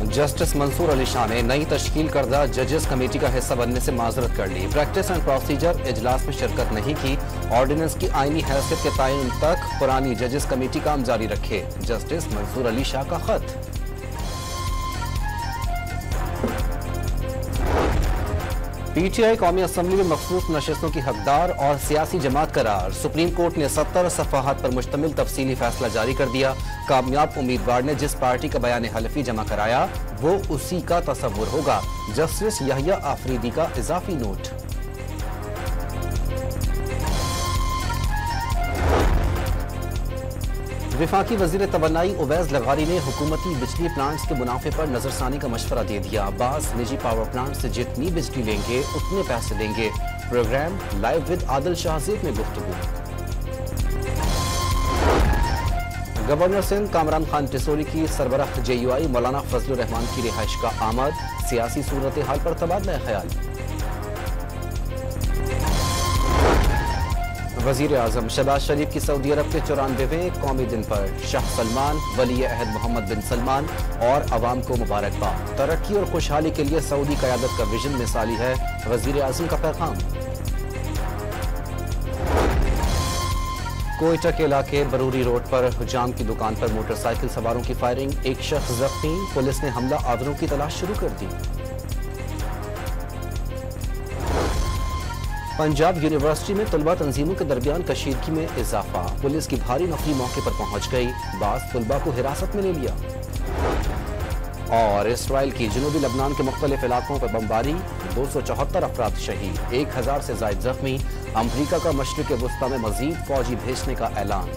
Justice Mansoor Ali Shah ने नई तश्कील करदा जजेस कमेटी का हिस्सा बनने से माजरत कर ली। प्रैक्टिस एंड प्रोसीजर इजलास में शिरकत नहीं की। ऑर्डिनेंस की आईनी हैसियत के तयन तक पुरानी जजेस कमेटी काम जारी रखे। जस्टिस मंसूर अली शाह का खत। पीटीआई कौमी असम्बली में मखसूस नशिस्तों की हकदार और सियासी जमात करार। सुप्रीम कोर्ट ने 70 सफ़हात पर मुश्तमिल तफसीली फैसला जारी कर दिया। कामयाब उम्मीदवार ने जिस पार्टी का बयान हलफी जमा कराया वो उसी का तसव्वुर होगा। जस्टिस यहया आफरीदी का इजाफी नोट। विफाकी वजीर तवन्नाई उवैस लगारी ने हुकूमती बिजली प्लांट्स के मुनाफे पर नजरसानी का मशवरा दे दिया। बास निजी पावर प्लांट से जितनी बिजली लेंगे उतने पैसे देंगे। Program live with Adil Shahzeb में गुफ्तगू। गवर्नर सिंध कामरान खान टिसोरी की सरबराह JUI मौलाना फजलुर रहमान की रिहाइश का आमद। सियासी सूरत हाल पर तबादला ख्याल। वजीर आजम शहबाज शरीफ की सऊदी अरब के 94वें कौमी दिन पर शाह सलमान, वली अहद मोहम्मद बिन सलमान और अवाम को मुबारकबाद। तरक्की और खुशहाली के लिए सऊदी क़यादत का विजन मिसाली है, वजीर आजम का पैगाम। कोयटा के इलाके बरूरी रोड पर जाम की दुकान पर मोटरसाइकिल सवारों की फायरिंग। एक शख्स जख्मी। पुलिस ने हमला आवरों की तलाश शुरू कर दी। पंजाब यूनिवर्सिटी में तलबा तंजीमों के दरमियान कशीदगी में इजाफा। पुलिस की भारी नफरी मौके पर पहुंच गई। बास तलबा को हिरासत में ले लिया। और इसराइल की जनूबी लबनान के मुख्तलिफ इलाकों पर बमबारी। 274 अफराद शहीद, 1000 से ज्यादा जख्मी। अमरीका का मशरिक़ वस्ता में मजीद फौजी भेजने का ऐलान।